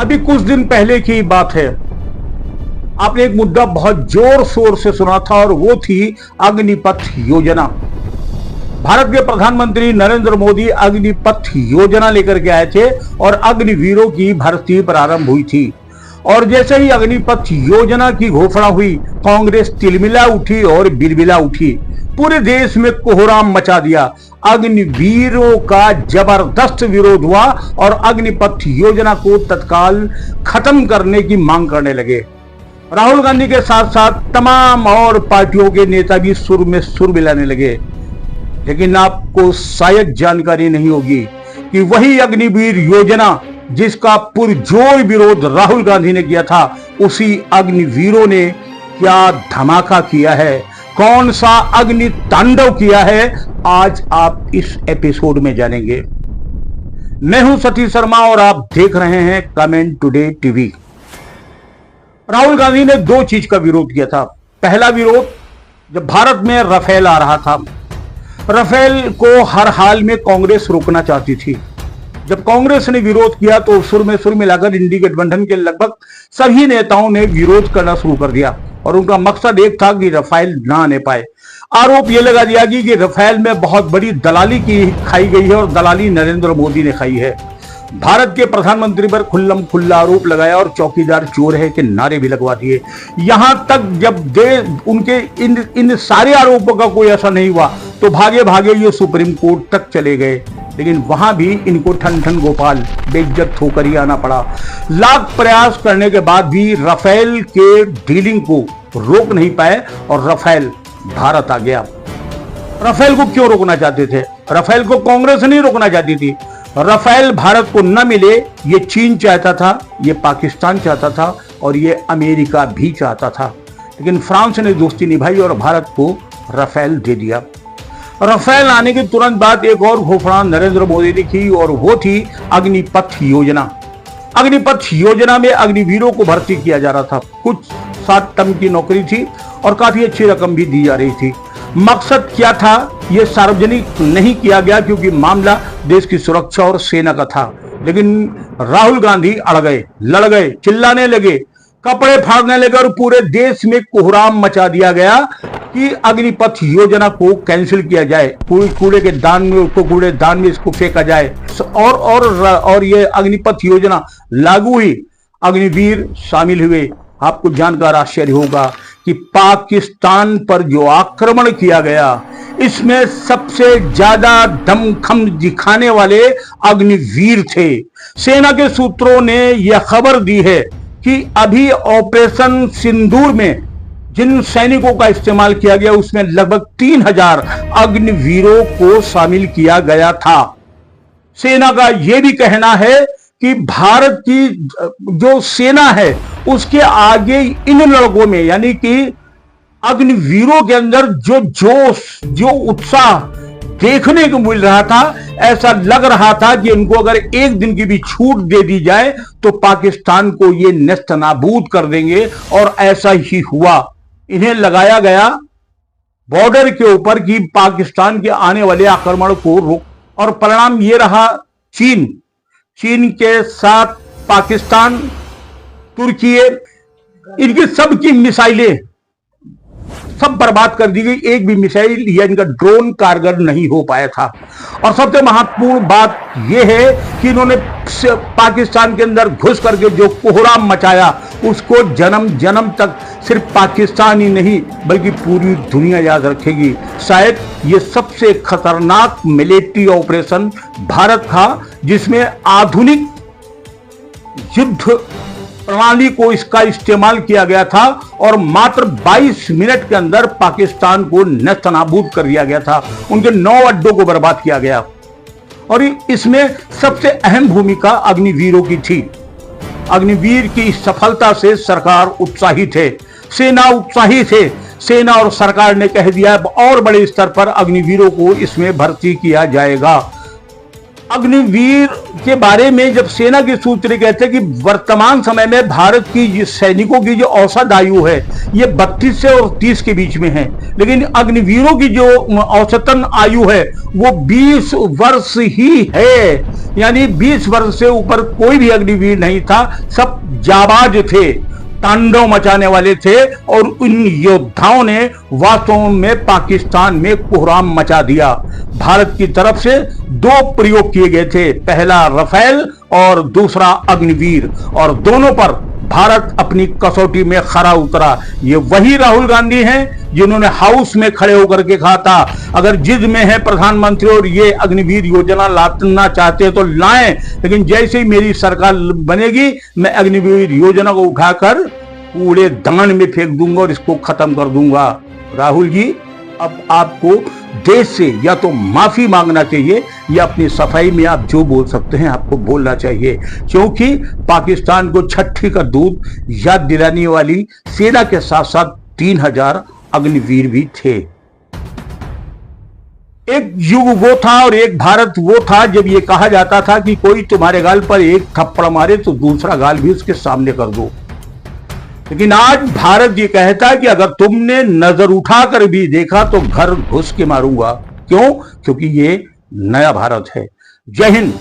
अभी कुछ दिन पहले की बात है, आपने एक मुद्दा बहुत जोर शोर से सुना था और वो थी अग्निपथ योजना। भारत के प्रधानमंत्री नरेंद्र मोदी अग्निपथ योजना लेकर के आए थे और अग्निवीरों की भर्ती प्रारंभ हुई थी। और जैसे ही अग्निपथ योजना की घोषणा हुई, कांग्रेस तिलमिला उठी और बिलबिला उठी। पूरे देश में कोहराम मचा दिया। अग्निवीरों का जबरदस्त विरोध हुआ और अग्निपथ योजना को तत्काल खत्म करने की मांग करने लगे। राहुल गांधी के साथ साथ तमाम और पार्टियों के नेता भी सुर में सुर मिलाने लगे। लेकिन आपको शायद जानकारी नहीं होगी कि वही अग्निवीर योजना जिसका पुरजोर विरोध राहुल गांधी ने किया था, उसी अग्निवीरों ने क्या धमाका किया है, कौन सा अग्नि तांडव किया है, आज आप इस एपिसोड में जानेंगे। मैं हूं सतीश शर्मा और आप देख रहे हैं comment today TV. Rahul Gandhi ने दो चीज का विरोध किया था। पहला विरोध, जब भारत में राफेल आ रहा था, राफेल को हर हाल में कांग्रेस रोकना चाहती थी। जब कांग्रेस ने विरोध किया तो सुर में सुर मिलाकर इंडी गठबंधन के लगभग सभी नेताओं ने विरोध करना शुरू कर दिया और उनका मकसद एक था कि राफेल ना आने पाए। आरोप यह लगा दिया कि राफेल में बहुत बड़ी दलाली की खाई गई है और दलाली नरेंद्र मोदी ने खाई है। भारत के प्रधानमंत्री पर खुल्लम खुल्ला आरोप लगाया और चौकीदार चोर है के नारे भी लगवा दिए। यहां तक जब उनके इन सारे आरोपों का कोई असर नहीं हुआ तो भागे भागे ये सुप्रीम कोर्ट तक चले गए। लेकिन वहां भी इनको ठन ठन गोपाल बेइज्जत होकर ही आना पड़ा। लाख प्रयास करने के बाद भी राफेल के डीलिंग को रोक नहीं पाए और राफेल भारत आ गया। राफेल को क्यों रोकना चाहते थे? राफेल को कांग्रेस नहीं रोकना चाहती थी। राफेल भारत को न मिले ये चीन चाहता था, ये पाकिस्तान चाहता था और ये अमेरिका भी चाहता था। लेकिन फ्रांस ने दोस्ती निभाई और भारत को राफेल दे दिया। राफेल आने के तुरंत बाद एक और घोषणा नरेंद्र मोदी ने की और वो थी अग्निपथ योजना। अग्निपथ योजना में अग्निवीरों को भर्ती किया जा रहा था। कुछ 7 टर्म की नौकरी थी और काफी अच्छी रकम भी दी जा रही थी। मकसद क्या था, यह सार्वजनिक नहीं किया गया क्योंकि मामला देश की सुरक्षा और सेना का था। लेकिन राहुल गांधी अड़ गए, लड़ गए, चिल्लाने लगे, कपड़े फाड़ने लगे और पूरे देश में कोहराम मचा दिया गया कि अग्निपथ योजना को कैंसिल किया जाए, कूड़ेदान में इसको फेंका जाए और ये अग्निपथ योजना लागू हुई। अग्निवीर शामिल हुए। आपको जानकर आश्चर्य होगा कि पाकिस्तान पर जो आक्रमण किया गया, इसमें सबसे ज्यादा दमखम दिखाने वाले अग्निवीर थे। सेना के सूत्रों ने यह खबर दी है कि अभी ऑपरेशन सिंदूर में जिन सैनिकों का इस्तेमाल किया गया उसमें लगभग 3000 अग्निवीरों को शामिल किया गया था। सेना का यह भी कहना है कि भारत की जो सेना है उसके आगे इन लड़कों में, यानी कि अग्निवीरों के अंदर जो जोश, जो उत्साह देखने को मिल रहा था, ऐसा लग रहा था कि इनको अगर एक दिन की भी छूट दे दी जाए तो पाकिस्तान को ये नेस्तनाबूद कर देंगे। और ऐसा ही हुआ। इन्हें लगाया गया बॉर्डर के ऊपर कि पाकिस्तान के आने वाले आक्रमण को रोक, और परिणाम ये रहा, चीन के साथ पाकिस्तान, तुर्की, इनकी सबकी मिसाइलें सब बर्बाद कर दी गई। एक भी मिसाइल या इनका ड्रोन कारगर नहीं हो पाया था। और सबसे महत्वपूर्ण बात यह है कि इन्होंने पाकिस्तान के अंदर घुस करके जो कोहराम मचाया, उसको जन्म जन्म तक सिर्फ पाकिस्तान ही नहीं बल्कि पूरी दुनिया याद रखेगी। शायद ये सबसे खतरनाक मिलिट्री ऑपरेशन भारत था जिसमें आधुनिक युद्ध प्रणाली को इसका इस्तेमाल किया गया था और मात्र 22 मिनट के अंदर पाकिस्तान को नेस्तनाबूद कर दिया गया था। उनके 9 अड्डों को बर्बाद किया गया और इसमें सबसे अहम भूमिका अग्निवीरों की थी। अग्निवीर की सफलता से सरकार उत्साहित है, सेना उत्साहित है। सेना और सरकार ने कह दिया और बड़े स्तर पर अग्निवीरों को इसमें भर्ती किया जाएगा। अग्निवीर के बारे में जब सेना के सूत्र कहते हैं कि वर्तमान समय में भारत की सैनिकों की जो औसत आयु है ये 32 से और 30 के बीच में है, लेकिन अग्निवीरों की जो औसतन आयु है वो 20 वर्ष ही है। यानी 20 वर्ष से ऊपर कोई भी अग्निवीर नहीं था, सब जाबाज थे, तांडव मचाने वाले थे। और उन योद्धाओं ने वास्तव में पाकिस्तान में कोहराम मचा दिया। भारत की तरफ से 2 प्रयोग किए गए थे, पहला रफेल और दूसरा अग्निवीर, और दोनों पर भारत अपनी कसौटी में खरा उतरा। ये वही राहुल गांधी हैं जिन्होंने हाउस में खड़े होकर के कहा था, अगर जिद में है प्रधानमंत्री और ये अग्निवीर योजना लाना चाहते हैं तो लाएं, लेकिन जैसे ही मेरी सरकार बनेगी मैं अग्निवीर योजना को उठाकर कूड़े दान में फेंक दूंगा और इसको खत्म कर दूंगा। राहुल जी, अब आपको देश से या तो माफी मांगना चाहिए या अपनी सफाई में आप जो बोल सकते हैं आपको बोलना चाहिए, क्योंकि पाकिस्तान को छठी का दूध याद दिलाने वाली सेना के साथ साथ 3000 अग्निवीर भी थे। एक युग वो था और एक भारत वो था जब ये कहा जाता था कि कोई तुम्हारे गाल पर एक थप्पड़ मारे तो दूसरा गाल भी उसके सामने कर दो। लेकिन आज भारत ये कहता है कि अगर तुमने नजर उठाकर भी देखा तो घर घुस के मारूंगा। क्यों? क्योंकि ये नया भारत है। जय हिंद।